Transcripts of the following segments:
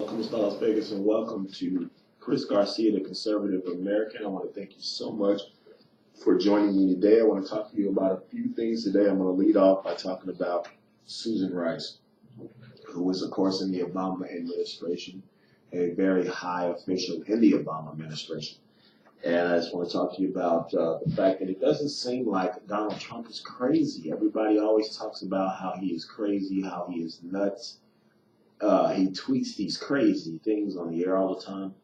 Welcome to Las Vegas and welcome to Chris Garcia, the Conservative American. I want to thank you so much for joining me today. I want to talk to you about a few things today. I'm going to lead off by talking about Susan Rice, who was, of course, in the Obama administration, a very high official in the Obama administration. And I just want to talk to you about the fact that it doesn't seem like Donald Trump is crazy. Everybody always talks about how he is crazy, how he is nuts. He tweets these crazy things on the air all the time.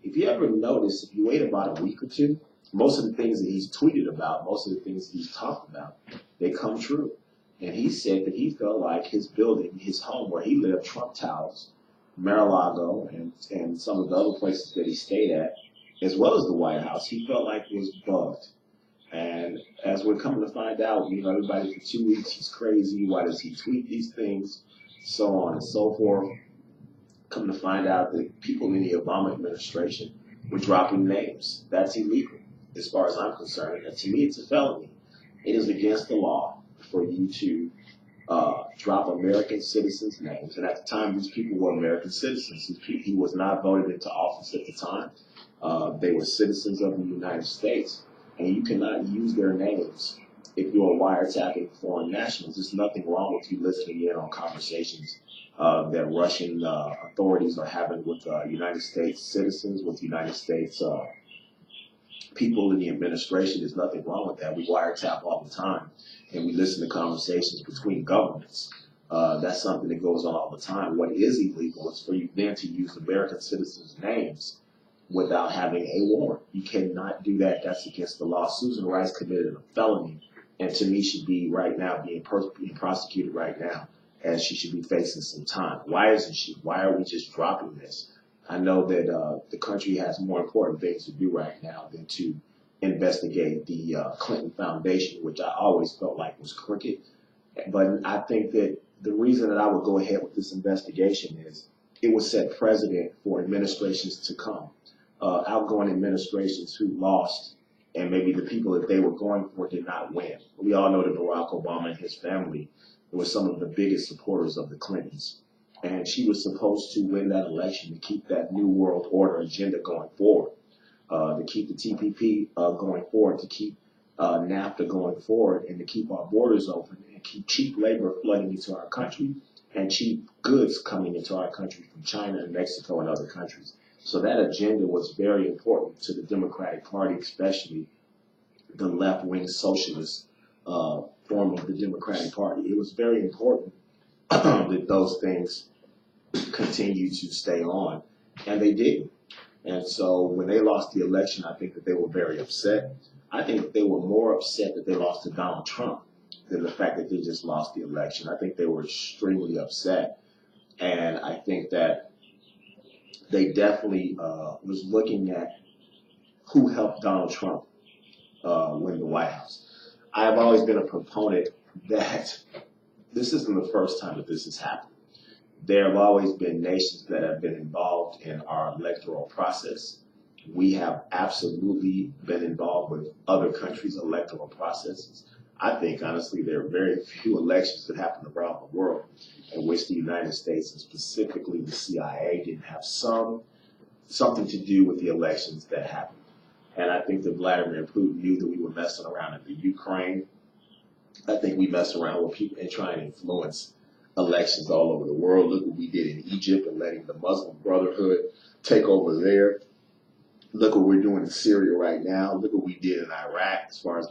If you ever notice, if you wait about a week or two, most of the things that he's tweeted about, most of the things he's talked about, they come true. And he said that he felt like his building, his home where he lived, Trump Towers, Mar-a-Lago, and some of the other places that he stayed at, as well as the White House, he felt like it was bugged. And as we're coming to find out, everybody for 2 weeks, he's crazy. Why does he tweet these things? So on and so forth. Come to find out that people in the Obama administration were dropping names. That's illegal, as far as I'm concerned. And to me, it's a felony. It is against the law for you to drop American citizens' names. And at the time, these people were American citizens. He was not voted into office at the time. They were citizens of the United States. And you cannot use their names if you're wiretapping foreign nationals. There's nothing wrong with you listening in on conversations that Russian authorities are having with United States citizens, with United States people in the administration. There's nothing wrong with that. We wiretap all the time, and we listen to conversations between governments. That's something that goes on all the time. What is illegal is for you then to use American citizens' names without having a warrant. You cannot do that. That's against the law. Susan Rice committed a felony, and to me should be right now being prosecuted right now, as she should be facing some time. Why isn't she? Why are we just dropping this? I know that the country has more important things to do right now than to investigate the Clinton Foundation, which I always felt like was crooked. But I think that the reason that I would go ahead with this investigation is it would set precedent for administrations to come. Outgoing administrations who lost, and maybe the people that they were going for did not win. We all know that Barack Obama and his family were some of the biggest supporters of the Clintons. And she was supposed to win that election to keep that New World Order agenda going forward, to keep the TPP going forward, to keep NAFTA going forward, and to keep our borders open, and keep cheap labor flooding into our country, and cheap goods coming into our country from China and Mexico and other countries. So that agenda was very important to the Democratic Party, especially the left-wing socialist form of the Democratic Party. It was very important that those things continue to stay on, and they didn't. And so when they lost the election, I think that they were very upset. I think that they were more upset that they lost to Donald Trump than the fact that they just lost the election. I think they were extremely upset, and I think that they definitely was looking at who helped Donald Trump win the White House. I have always been a proponent that this isn't the first time that this has happened. There have always been nations that have been involved in our electoral process. We have absolutely been involved with other countries' electoral processes. I think, honestly, there are very few elections that happen around the world in which the United States, and specifically the CIA, didn't have something to do with the elections that happened. And I think that Vladimir Putin knew that we were messing around in the Ukraine. I think we messed around with people and trying to influence elections all over the world. Look what we did in Egypt and letting the Muslim Brotherhood take over there. Look what we're doing in Syria right now. Look what we did in Iraq as far as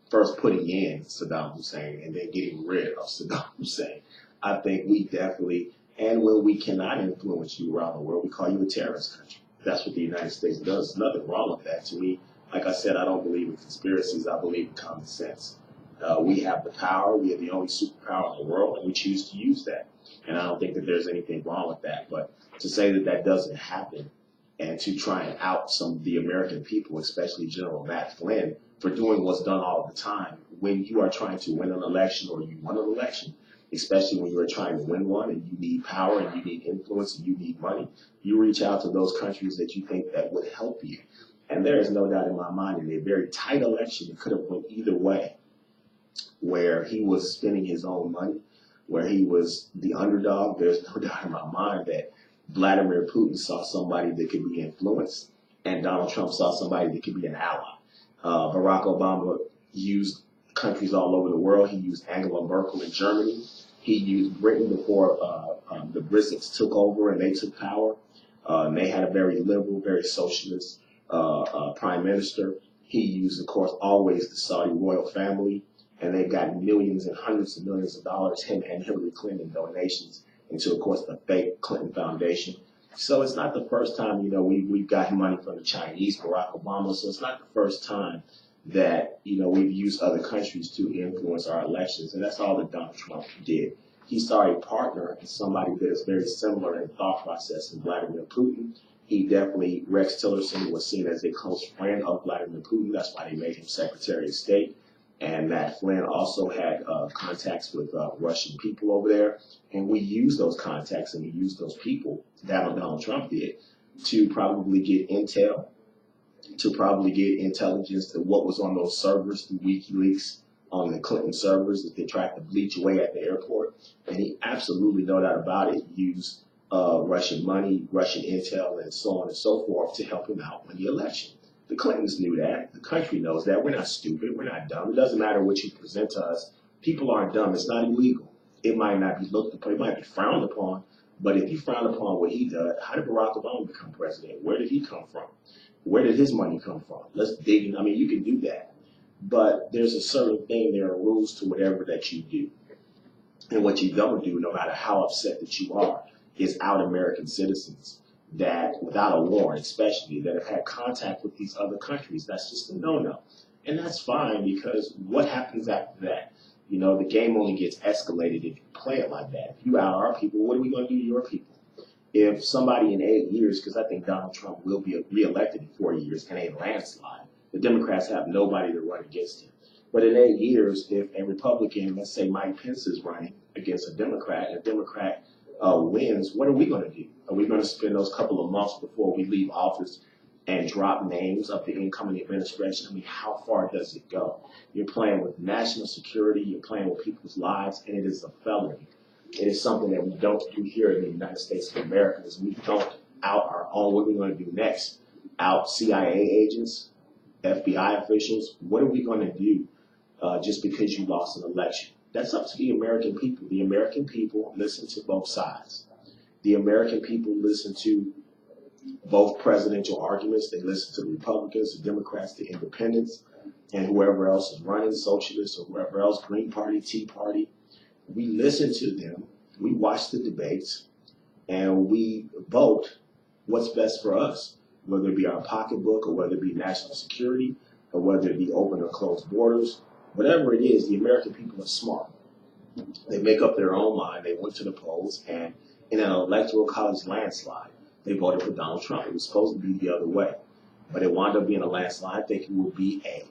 first putting in Saddam Hussein and then getting rid of Saddam Hussein. I think we definitely, and when we cannot influence you around the world, we call you a terrorist country. That's what the United States does. There's nothing wrong with that. To me, like I said, I don't believe in conspiracies. I believe in common sense. We have the power. We are the only superpower in the world, and we choose to use that. And I don't think that there's anything wrong with that. But to say that that doesn't happen and to try and out some of the American people, especially General Matt Flynn, for doing what's done all the time when you are trying to win an election or you won an election, especially when you're trying to win one and you need power and you need influence and you need money, you reach out to those countries that you think that would help you. And there is no doubt in my mind in a very tight election, it could have went either way, where he was spending his own money, where he was the underdog. There's no doubt in my mind that Vladimir Putin saw somebody that could be influenced, and Donald Trump saw somebody that could be an ally. Barack Obama used countries all over the world. He used Angela Merkel in Germany. He used Britain before the Brits took over and they took power. And they had a very liberal, very socialist prime minister. He used, of course, always the Saudi royal family, and they've got millions and hundreds of millions of dollars, him and Hillary Clinton, donations into, of course, the fake Clinton Foundation. So it's not the first time, we've got money from the Chinese, Barack Obama. So it's not the first time that, we've used other countries to influence our elections. And that's all that Donald Trump did. He saw a partner and somebody that is very similar in thought process in Vladimir Putin. He definitely, Rex Tillerson was seen as a close friend of Vladimir Putin. That's why they made him Secretary of State. And Matt Flynn also had contacts with Russian people over there. And we used those contacts and we used those people, that Donald Trump did, to probably get intel, to probably get intelligence to what was on those servers through WikiLeaks on the Clinton servers that they tried to bleach away at the airport. And he absolutely, no doubt about it, used Russian money, Russian intel, and so on and so forth to help him out in the election. The Clintons knew that. The country knows that. We're not stupid. We're not dumb. It doesn't matter what you present to us. People aren't dumb. It's not illegal. It might not be looked upon. It might be frowned upon. But if you frown upon what he does, how did Barack Obama become president? Where did he come from? Where did his money come from? Let's dig in. I mean, you can do that. But there's a certain thing. There are rules to whatever that you do. And what you don't do, no matter how upset that you are, is out American citizens that, without a warrant especially, that have had contact with these other countries. That's just a no-no. And that's fine, because what happens after that? The game only gets escalated if you play it like that. If you out our people, what are we going to do to your people? If somebody in 8 years, because I think Donald Trump will be reelected in 4 years in a landslide, the Democrats have nobody to run against him. But in 8 years, if a Republican, let's say Mike Pence is running against a Democrat, and a Democrat wins, what are we going to do? Are we going to spend those couple of months before we leave office and drop names of the incoming administration? I mean, how far does it go? You're playing with national security, you're playing with people's lives, and it is a felony. It is something that we don't do here in the United States of America, is we don't out our own. What are we going to do next? Out CIA agents, FBI officials? What are we going to do just because you lost an election? That's up to the American people. The American people listen to both sides. The American people listen to both presidential arguments. They listen to the Republicans, the Democrats, the independents, and whoever else is running, socialists or whoever else, Green Party, Tea Party. We listen to them. We watch the debates, and we vote what's best for us, whether it be our pocketbook or whether it be national security or whether it be open or closed borders. Whatever it is, the American people are smart. They make up their own mind. They went to the polls, and in an electoral college landslide, they voted for Donald Trump. It was supposed to be the other way, but it wound up being a landslide. I think it will be a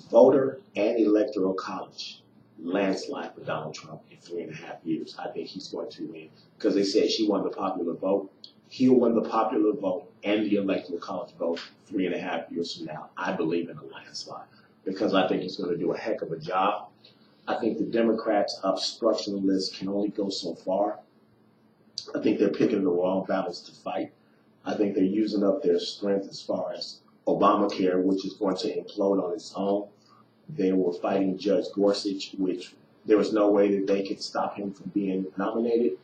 voter and electoral college landslide for Donald Trump in 3.5 years. I think he's going to win, because they said she won the popular vote. He'll win the popular vote and the electoral college vote 3.5 years from now. I believe in a landslide, because I think he's going to do a heck of a job. I think the Democrats' obstructionists can only go so far. I think they're picking the wrong battles to fight. I think they're using up their strength as far as Obamacare, which is going to implode on its own. They were fighting Judge Gorsuch, which there was no way that they could stop him from being nominated.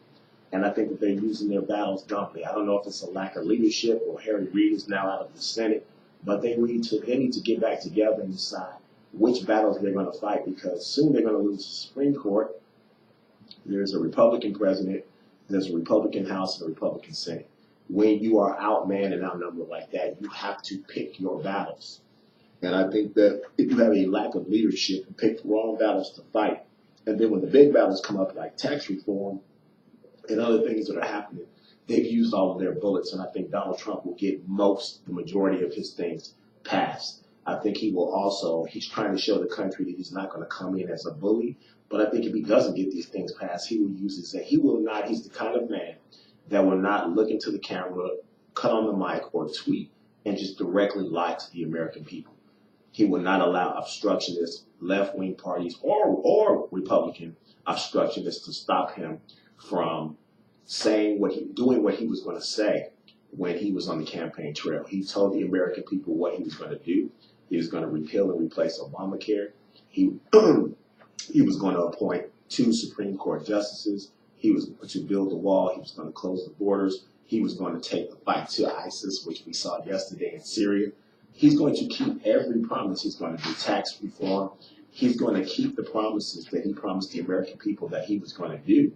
And I think that they're using their battles dumbly. I don't know if it's a lack of leadership or Harry Reid is now out of the Senate, but they need to get back together and decide which battles they're going to fight, because soon they're going to lose the Supreme Court. There's a Republican president, there's a Republican House, and a Republican Senate. When you are outmanned and outnumbered like that, you have to pick your battles. And I think that if you have a lack of leadership and pick the wrong battles to fight, and then when the big battles come up like tax reform and other things that are happening, they've used all of their bullets, and I think Donald Trump will get the majority of his things passed. I think he will also, he's trying to show the country that he's not going to come in as a bully, but I think if he doesn't get these things passed, he will use his, he's the kind of man that will not look into the camera, cut on the mic, or tweet and just directly lie to the American people. He will not allow obstructionists, left-wing parties, or Republican obstructionists to stop him from doing what he was going to say when he was on the campaign trail. He told the American people what he was going to do. He was going to repeal and replace Obamacare. He he was going to appoint 2 Supreme Court justices. He was going to build the wall. He was going to close the borders. He was going to take the fight to ISIS, which we saw yesterday in Syria. He's going to keep every promise. He's going to do tax reform. He's going to keep the promises that he promised the American people that he was going to do.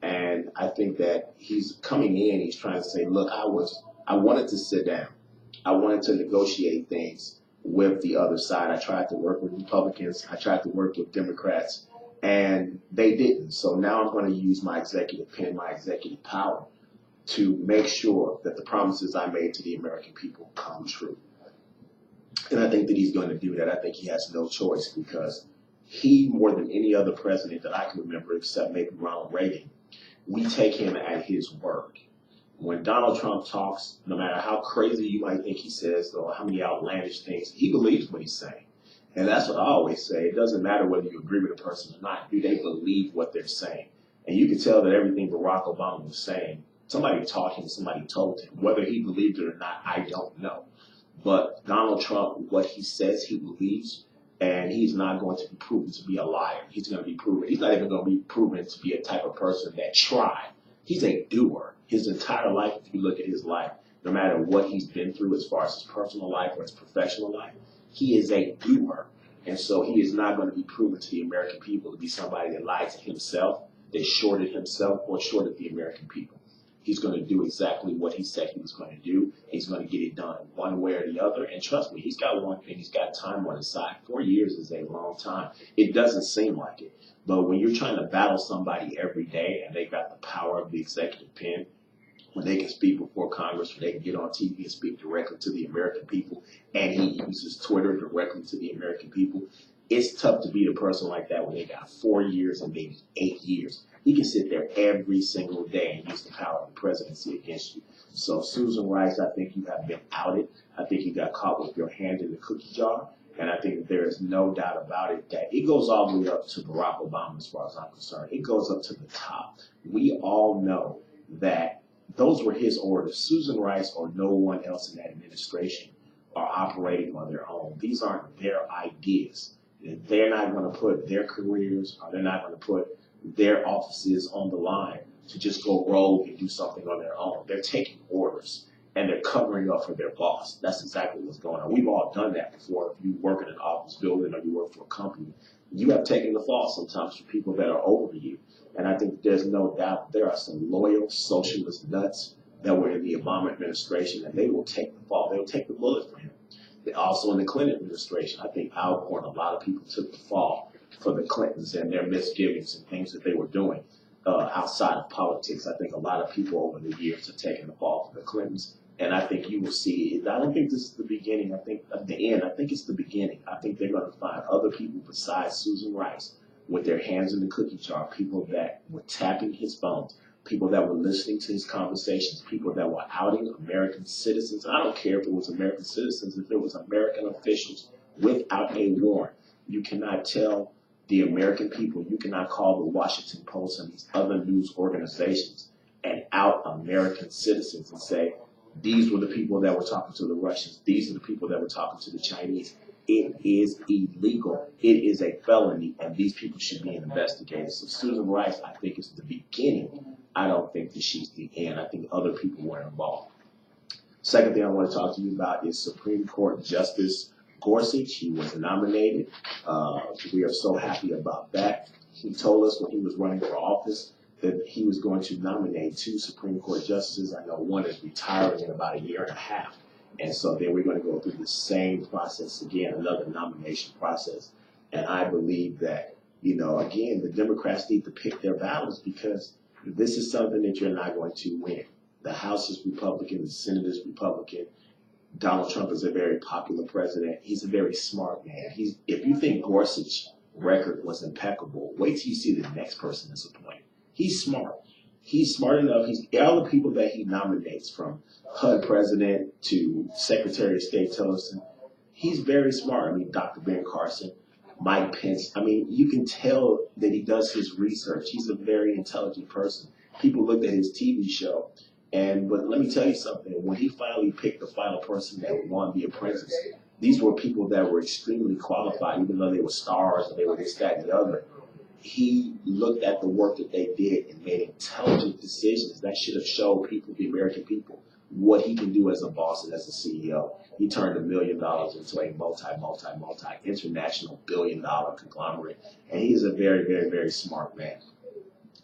And I think that he's coming in, he's trying to say, look, I wanted to sit down. I wanted to negotiate things with the other side. I tried to work with Republicans. I tried to work with Democrats, and they didn't. So now I'm going to use my executive pen, my executive power, to make sure that the promises I made to the American people come true. And I think that he's going to do that. I think he has no choice, because he, more than any other president that I can remember, except maybe Ronald Reagan, we take him at his word. When Donald Trump talks, no matter how crazy you might think he says, or how many outlandish things, he believes what he's saying. And that's what I always say. It doesn't matter whether you agree with a person or not. Do they believe what they're saying? And you can tell that everything Barack Obama was saying, somebody taught him, somebody told him. Whether he believed it or not, I don't know. But Donald Trump, what he says he believes, and he's not going to be proven to be a liar. He's going to be proven. He's not even going to be proven to be a type of person that tried. He's a doer. His entire life, if you look at his life, no matter what he's been through as far as his personal life or his professional life, he is a doer. And so he is not going to be proven to the American people to be somebody that lied to himself, that shorted himself, or shorted the American people. He's going to do exactly what he said he was going to do. He's going to get it done one way or the other. And trust me, he's got one thing. He's got time on his side. 4 years is a long time. It doesn't seem like it. But when you're trying to battle somebody every day and they got the power of the executive pen, when they can speak before Congress, when they can get on TV and speak directly to the American people, and he uses Twitter directly to the American people, it's tough to beat a person like that when they got 4 years and maybe 8 years. He can sit there every single day and use the power of the presidency against you. So Susan Rice, I think you have been outed. I think you got caught with your hand in the cookie jar. And I think there is no doubt about it that it goes all the way up to Barack Obama as far as I'm concerned. It goes up to the top. We all know that those were his orders. Susan Rice or no one else in that administration are operating on their own. These aren't their ideas. They're not going to put their careers, or they're not going to put their offices on the line to just go rogue and do something on their own. They're taking orders, and they're covering up for their boss. That's exactly what's going on. We've all done that before. If you work in an office building or you work for a company, you have taken the fall sometimes for people that are over you. And I think there's no doubt there are some loyal socialist nuts that were in the Obama administration, and they will take the fall. They will take the bullet for him. Also in the Clinton administration, I think Alcorn, a lot of people took the fall for the Clintons and their misgivings and things that they were doing outside of politics. I think a lot of people over the years have taken the fall for the Clintons, and I think you will see. I don't think this is the beginning. I think at the end, I think it's the beginning. I think they're going to find other people besides Susan Rice with their hands in the cookie jar, people that were tapping his phones, people that were listening to his conversations, people that were outing American citizens. I don't care if it was American citizens, if it was American officials without a warrant. You cannot tell the American people, you cannot call the Washington Post and these other news organizations and out American citizens and say, these were the people that were talking to the Russians. These are the people that were talking to the Chinese. It is illegal. It is a felony, and these people should be investigated. So Susan Rice, I think, is the beginning. I don't think that she's the end. I think other people were involved. Second thing I want to talk to you about is Supreme Court Justice Gorsuch. He was nominated. We are so happy about that. He told us when he was running for office that he was going to nominate 2 Supreme Court justices. I know one is retiring in about a year and a half. And so then we're going to go through the same process again, another nomination process. And I believe that, again, the Democrats need to pick their battles, because this is something that you're not going to win. The House is Republican, the Senate is Republican. Donald Trump is a very popular president. He's a very smart man. If you think Gorsuch's record was impeccable, wait till you see the next person that's appointed. He's smart. He's smart enough. All the people that he nominates, from HUD president to Secretary of State Tillerson, he's very smart. I mean, Dr. Ben Carson, Mike Pence. I mean, you can tell that he does his research. He's a very intelligent person. People looked at his TV show, but let me tell you something. When he finally picked the final person that won The Apprentice, these were people that were extremely qualified, even though they were stars and they were this, that, and the other. He looked at the work that they did and made intelligent decisions that should have showed people, the American people, what he can do as a boss and as a CEO. He turned $1 million into a multi-international billion-dollar conglomerate, and he is a very, very, very smart man.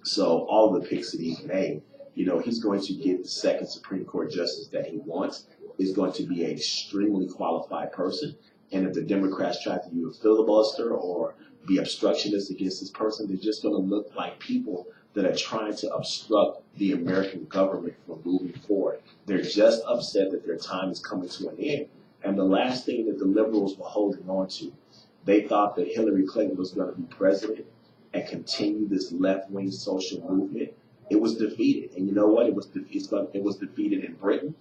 So all of the picks that he's made, he's going to get the second Supreme Court justice that he wants. Is going to be an extremely qualified person, and if the Democrats try to do a filibuster or be obstructionist against this person, they're just going to look like people that are trying to obstruct the American government from moving forward. They're just upset that their time is coming to an end. And the last thing that the liberals were holding on to, they thought that Hillary Clinton was going to be president and continue this left-wing social movement. It was defeated. And you know what? It was defeated in Britain.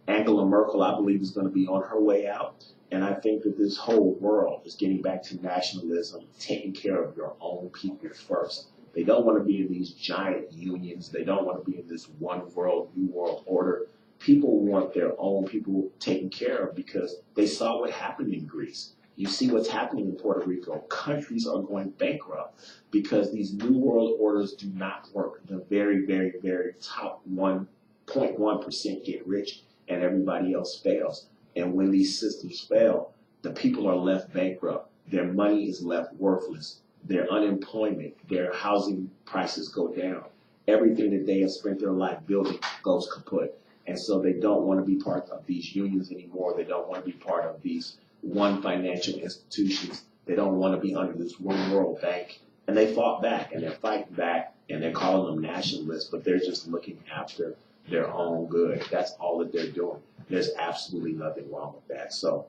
Angela Merkel, I believe, is going to be on her way out. And I think that this whole world is getting back to nationalism, taking care of your own people first. They don't want to be in these giant unions. They don't want to be in this one world, new world order. People want their own people taken care of because they saw what happened in Greece. You see what's happening in Puerto Rico. Countries are going bankrupt because these new world orders do not work. The very, very, very top 1.1% get rich and everybody else fails. And when these systems fail, the people are left bankrupt. Their money is left worthless. Their unemployment, their housing prices go down. Everything that they have spent their life building goes kaput. And so they don't want to be part of these unions anymore. They don't want to be part of these one financial institutions. They don't want to be under this one world bank. And they fought back, and they're fighting back, and they're calling them nationalists, but they're just looking after their own good. That's all that they're doing. There's absolutely nothing wrong with that. So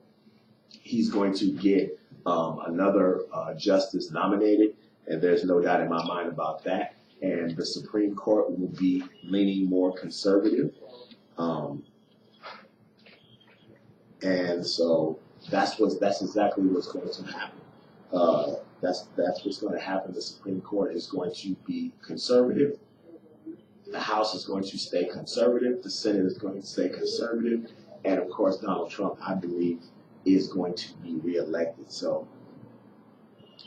he's going to get another justice nominated, and there's no doubt in my mind about that. And the Supreme Court will be leaning more conservative. And so that's exactly what's going to happen. That's what's going to happen. The Supreme Court is going to be conservative. The House is going to stay conservative. The Senate is going to stay conservative. And, of course, Donald Trump, I believe, is going to be reelected. So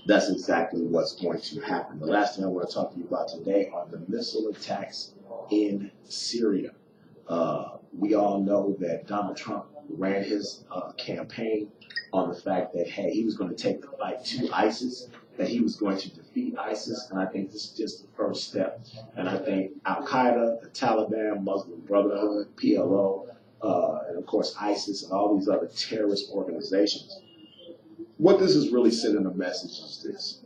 that's exactly what's going to happen. The last thing I want to talk to you about today are the missile attacks in Syria. We all know that Donald Trump ran his campaign on the fact that, hey, he was going to take the fight to ISIS, that he was going to defeat ISIS, and I think this is just the first step. And I think Al-Qaeda, the Taliban, Muslim Brotherhood, PLO, and of course ISIS and all these other terrorist organizations, what this is really sending a message is this.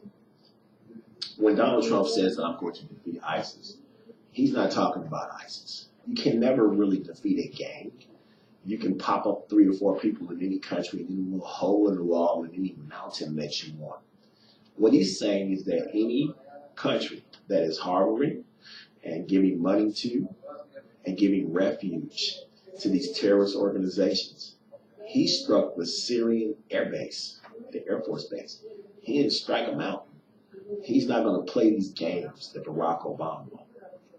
When Donald Trump says that I'm going to defeat ISIS, he's not talking about ISIS. You can never really defeat a gang. You can pop up 3 or 4 people in any country, in any little hole in the wall, in any mountain that you want. What he's saying is that any country that is harboring and giving money to and giving refuge to these terrorist organizations, he struck the Syrian air base, the Air Force base. He didn't strike a mountain. He's not going to play these games that Barack Obama,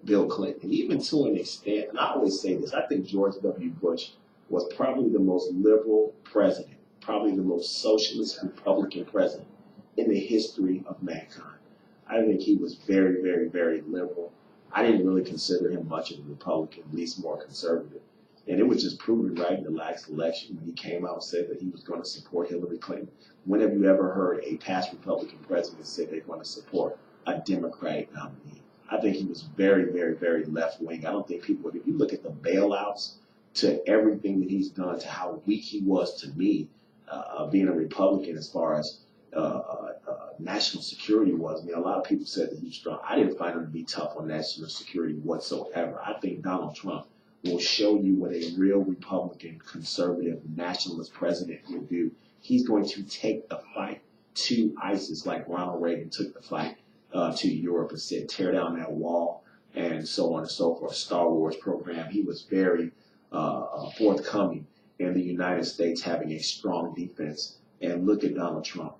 Bill Clinton, even to an extent, and I always say this, I think George W. Bush was probably the most liberal president, probably the most socialist Republican president in the history of mankind. I think he was very, very, very liberal. I didn't really consider him much of a Republican, at least more conservative. And it was just proven right in the last election when he came out and said that he was going to support Hillary Clinton. When have you ever heard a past Republican president say they're going to support a Democratic nominee? I think he was very, very, very left-wing. I don't think people, if you look at the bailouts to everything that he's done, to how weak he was to me, being a Republican as far as national security was. I mean, a lot of people said that he was strong. I didn't find him to be tough on national security whatsoever. I think Donald Trump will show you what a real Republican, conservative, nationalist president will do. He's going to take the fight to ISIS like Ronald Reagan took the fight to Europe and said, tear down that wall, and so on and so forth. Star Wars program. He was very forthcoming in the United States having a strong defense. And look at Donald Trump,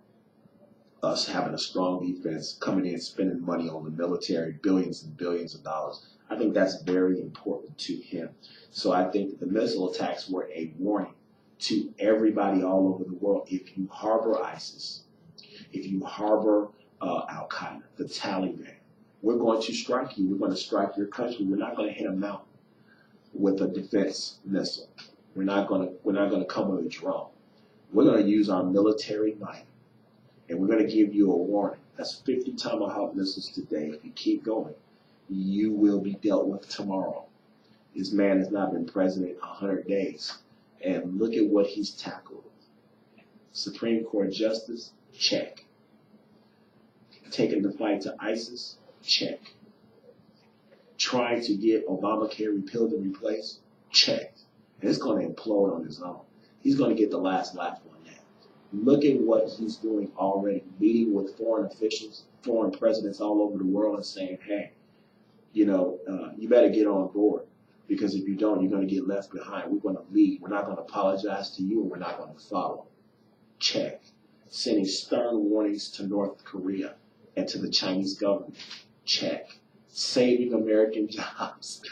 us having a strong defense, coming in, spending money on the military, billions and billions of dollars. I think that's very important to him. So I think that the missile attacks were a warning to everybody all over the world. If you harbor ISIS, if you harbor Al-Qaeda, the Taliban, we're going to strike you. We're going to strike your country. We're not going to hit a mountain with a defense missile. We're not going to come with a drone. We're going to use our military might, and we're going to give you a warning. That's 50 Tomahawk missiles today. If you keep going, you will be dealt with tomorrow. This man has not been president 100 days, and look at what he's tackled. Supreme Court justice, check. Taking the fight to ISIS, check. Trying to get Obamacare repealed and replaced, check. And it's going to implode on his own. He's going to get the last laugh on that. Look at what he's doing already, meeting with foreign officials, foreign presidents all over the world and saying, hey, you better get on board, because if you don't, you're going to get left behind. We're going to lead. We're not going to apologize to you, and we're not going to follow. Check. Sending stern warnings to North Korea and to the Chinese government. Check. Saving American jobs.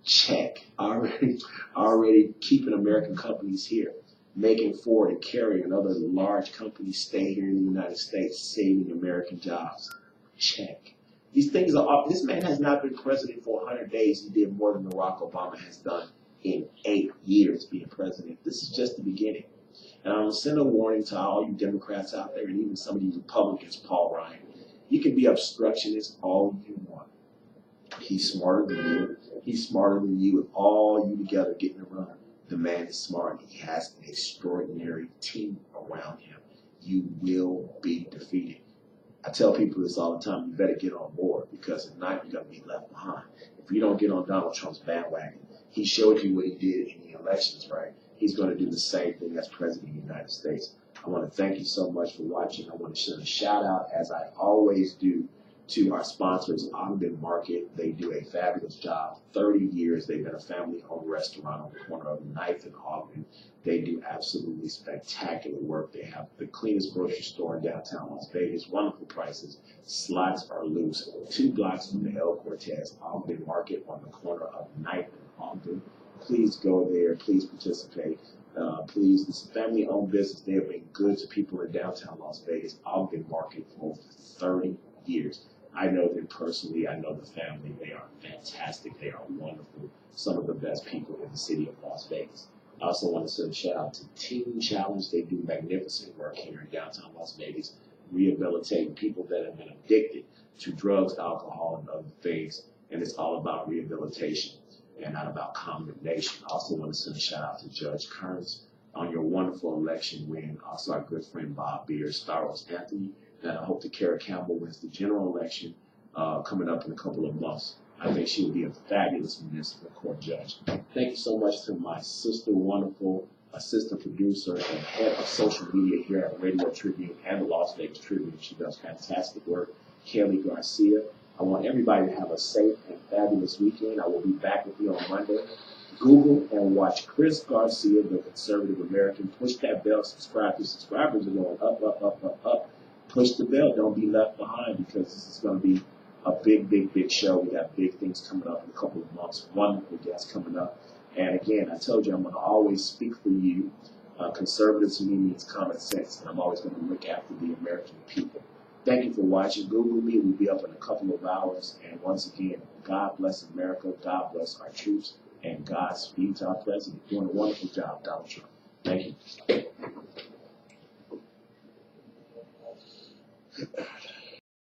Check. Already keeping American companies here. Making Ford and Carrier and other large companies stay here in the United States, saving American jobs. Check. These things are, this man has not been president for 100 days. He did more than Barack Obama has done in 8 years being president. This is just the beginning. And I will send a warning to all you Democrats out there, and even some of these Republicans, Paul Ryan. You can be obstructionist all you want. He's smarter than you. He's smarter than you. If all you together get in a run, the man is smart. He has an extraordinary team around him. You will be defeated. I tell people this all the time. You better get on board, because if not, you're going to be left behind. If you don't get on Donald Trump's bandwagon, he showed you what he did in the elections, right? He's going to do the same thing as president of the United States. I want to thank you so much for watching. I want to send a shout out, as I always do, to our sponsors, Ogden Market. They do a fabulous job. 30 years they've been a family-owned restaurant on the corner of Ninth and Ogden. They do absolutely spectacular work. They have the cleanest grocery store in downtown Las Vegas. Wonderful prices. Slots are loose. 2 blocks from the El Cortez, Ogden Market on the corner of Ninth and Ogden. Please go there. Please participate. Please, this is a family-owned business. They have been good to people in downtown Las Vegas, Ogden Market, for over 30 years. I know them personally. I know the family. They are fantastic. They are wonderful. Some of the best people in the city of Las Vegas. I also want to send a shout out to Teen Challenge. They do magnificent work here in downtown Las Vegas, rehabilitating people that have been addicted to drugs, alcohol, and other things. And it's all about rehabilitation and not about condemnation. I also want to send a shout out to Judge Kearns on your wonderful election win. Also our good friend Bob Beers, Star Wars Anthony. And I hope that Kara Campbell wins the general election coming up in a couple of months. I think she will be a fabulous municipal court judge. Thank you so much to my sister, wonderful assistant producer and head of social media here at Radio Tribune and the Las Vegas Tribune. She does fantastic work, Kelly Garcia. I want everybody to have a safe and fabulous weekend. I will be back with you on Monday. Google and watch Chris Garcia, the Conservative American. Push that bell, subscribe. The subscribers are going up, up, up, up, up. Push the bell. Don't be left behind, because this is going to be a big, big, big show. We got big things coming up in a couple of months. Wonderful guests coming up. And again, I told you I'm going to always speak for you. Conservative to me means common sense, and I'm always going to look after the American people. Thank you for watching. Google me. We'll be up in a couple of hours. And once again, God bless America. God bless our troops. And Godspeed to our president. Doing a wonderful job, Donald Trump. Thank you.